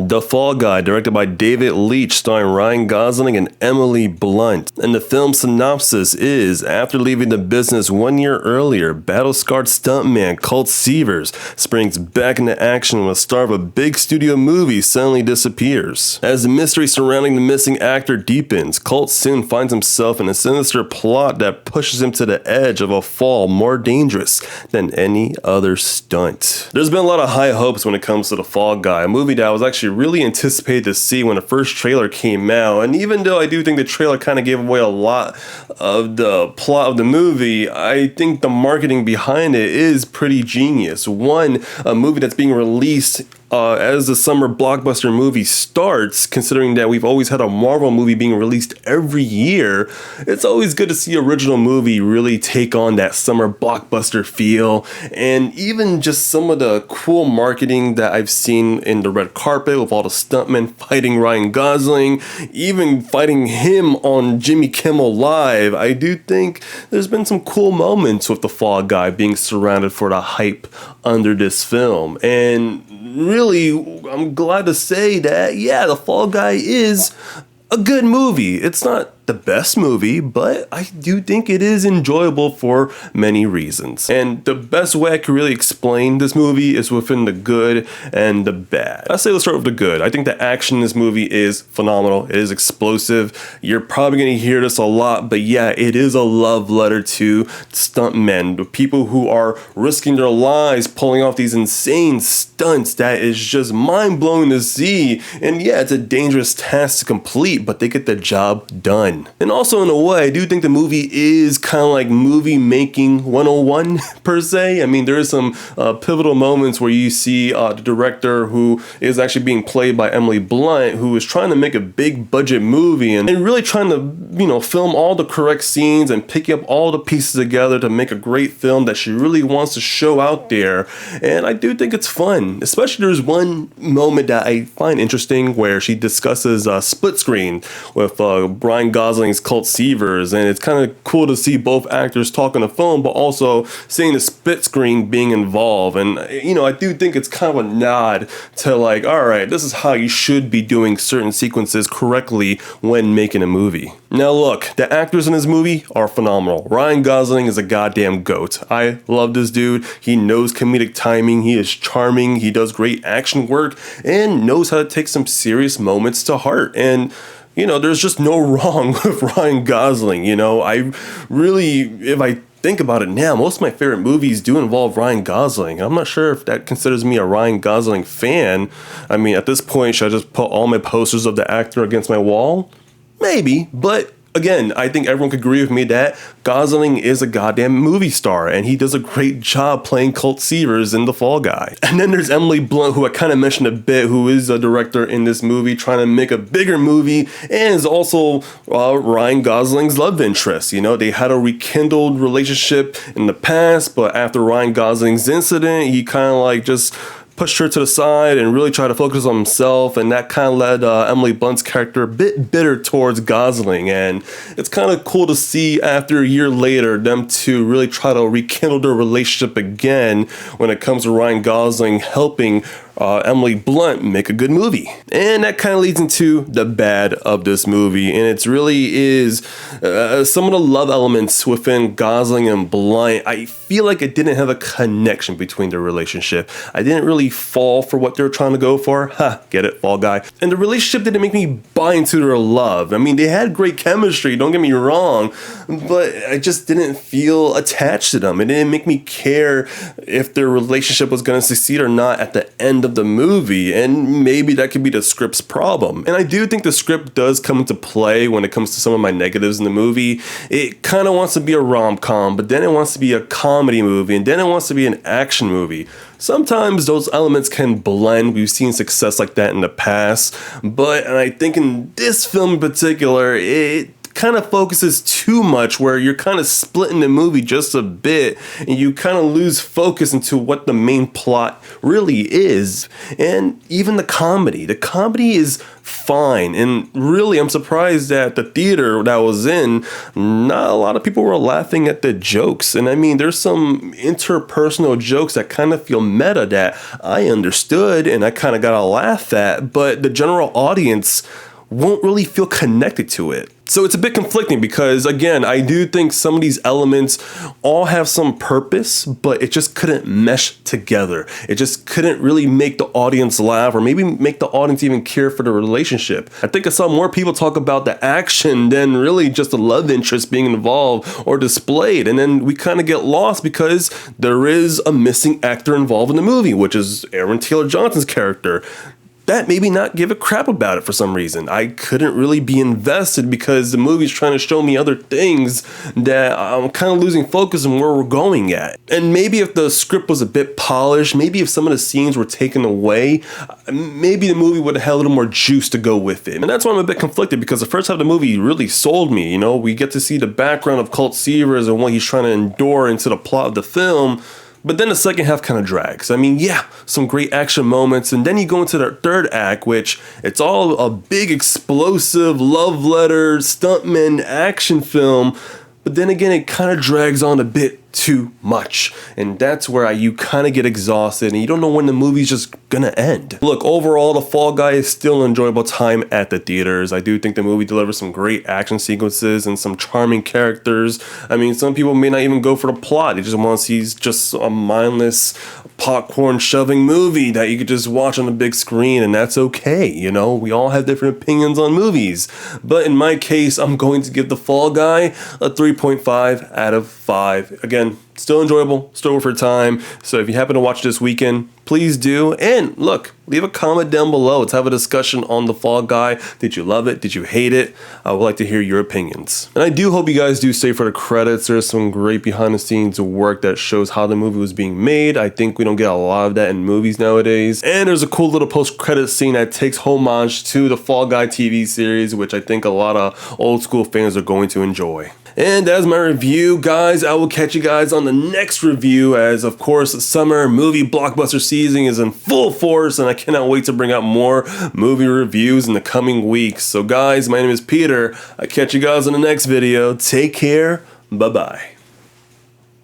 The Fall Guy, directed by David Leitch, starring Ryan Gosling and Emily Blunt. And the film's synopsis is, after leaving the business 1 year earlier, battle-scarred stuntman Colt Seavers springs back into action when the star of a big studio movie suddenly disappears. As the mystery surrounding the missing actor deepens, Colt soon finds himself in a sinister plot that pushes him to the edge of a fall more dangerous than any other stunt. There's been a lot of high hopes when it comes to The Fall Guy, a movie that I was actually really anticipated to see when the first trailer came out, and even though I do think the trailer kind of gave away a lot of the plot of the movie, I think the marketing behind it is pretty genius. One, a movie that's being released as the summer blockbuster movie starts, considering that we've always had a Marvel movie being released every year, it's always good to see an original movie really take on that summer blockbuster feel. And even just some of the cool marketing that I've seen in the red carpet with all the stuntmen fighting Ryan Gosling, even fighting him on Jimmy Kimmel Live, I do think there's been some cool moments with The Fall Guy being surrounded for the hype under this film. And really, I'm glad to say that, yeah, The Fall Guy is a good movie. It's not the best movie, but I do think it is enjoyable for many reasons. And the best way I can really explain this movie is within the good and the bad. I say let's start with the good. I think the action in this movie is phenomenal. It is explosive. You're probably going to hear this a lot, but yeah, it is a love letter to stuntmen, the people who are risking their lives pulling off these insane stunts that is just mind-blowing to see. And yeah, it's a dangerous task to complete, but they get the job done. And also, in a way, I do think the movie is kind of like movie making 101 per se. I mean, there is some pivotal moments where you see the director, who is actually being played by Emily Blunt, who is trying to make a big budget movie and really trying to, film all the correct scenes and pick up all the pieces together to make a great film that she really wants to show out there. And I do think it's fun. Especially there's one moment that I find interesting where she discusses split screen with Ryan Gosling's Colt Seavers, and it's kind of cool to see both actors talk on the phone, but also seeing the split screen being involved. And I do think it's kind of a nod to like, all right, this is how you should be doing certain sequences correctly when making a movie. Now look, the actors in this movie are phenomenal. Ryan Gosling is a goddamn goat. I love this dude. He knows comedic timing. He is charming. He does great action work and knows how to take some serious moments to heart. And there's just no wrong with Ryan Gosling. I really, if I think about it now, most of my favorite movies do involve Ryan Gosling. I'm not sure if that considers me a Ryan Gosling fan. I mean, at this point, should I just put all my posters of the actor against my wall? Maybe, but again, I think everyone could agree with me that Gosling is a goddamn movie star, and he does a great job playing Colt Seavers in The Fall Guy. And then there's Emily Blunt, who I kind of mentioned a bit, who is a director in this movie, trying to make a bigger movie, and is also Ryan Gosling's love interest. They had a rekindled relationship in the past, but after Ryan Gosling's incident, he kind of like just pushed her to the side and really tried to focus on himself, and that kind of led Emily Blunt's character a bit bitter towards Gosling. And it's kind of cool to see after a year later them to really try to rekindle their relationship again when it comes to Ryan Gosling helping Emily Blunt make a good movie. And that kind of leads into the bad of this movie, and it really is some of the love elements within Gosling and Blunt. I feel like it didn't have a connection between their relationship. I didn't really fall for what they were trying to go for. Get it, Fall Guy. And the relationship didn't make me buy into their love. I mean, they had great chemistry, don't get me wrong, but I just didn't feel attached to them. It didn't make me care if their relationship was going to succeed or not at the end of the movie, and maybe that could be the script's problem. And I do think the script does come into play when it comes to some of my negatives in the movie. It kind of wants to be a rom-com, but then it wants to be a comedy movie, and then it wants to be an action movie. Sometimes those elements can blend. We've seen success like that in the past, but I think in this film in particular, it kind of focuses too much where you're kind of splitting the movie just a bit and you kind of lose focus into what the main plot really is. And even the comedy is fine, and really I'm surprised that the theater that I was in, not a lot of people were laughing at the jokes. And I mean, there's some interpersonal jokes that kind of feel meta that I understood and I kind of got a laugh at, but the general audience won't really feel connected to it. So it's a bit conflicting because, again, I do think some of these elements all have some purpose, but it just couldn't mesh together. It just couldn't really make the audience laugh or maybe make the audience even care for the relationship. I think I saw more people talk about the action than really just the love interest being involved or displayed. And then we kind of get lost because there is a missing actor involved in the movie, which is Aaron Taylor Johnson's character. That made me not give a crap about it for some reason. I couldn't really be invested because the movie's trying to show me other things that I'm kind of losing focus on where we're going at. And maybe if the script was a bit polished, maybe if some of the scenes were taken away, maybe the movie would have had a little more juice to go with it. And that's why I'm a bit conflicted, because the first half of the movie really sold me. You know, we get to see the background of Colt Seavers and what he's trying to endure into the plot of the film. But then the second half kind of drags. I mean, yeah, some great action moments. And then you go into the third act, which it's all a big explosive love letter, stuntman action film. But then again, it kind of drags on a bit too much. And that's where you kind of get exhausted and you don't know when the movie's just gonna end. Look, overall, The Fall Guy is still an enjoyable time at the theaters. I do think the movie delivers some great action sequences and some charming characters. I mean, some people may not even go for the plot. They just want to see just a mindless popcorn shoving movie that you could just watch on the big screen, and that's okay. You know, we all have different opinions on movies. But in my case, I'm going to give The Fall Guy a 3.5 out of 5. Again, still enjoyable, still worth your time. So if you happen to watch this weekend, please do. And look, leave a comment down below. Let's have a discussion on The Fall Guy. Did you love it? Did you hate it? I would like to hear your opinions. And I do hope you guys do stay for the credits. There's some great behind the scenes work that shows how the movie was being made. I think we don't get a lot of that in movies nowadays. And there's a cool little post-credit scene that takes homage to the Fall Guy TV series, which I think a lot of old school fans are going to enjoy. And that's my review, guys. I will catch you guys on the next review, as of course summer movie blockbuster season is in full force, and I cannot wait to bring out more movie reviews in the coming weeks. So guys, my name is Peter. I'll catch you guys on the next video. Take care. Bye-bye.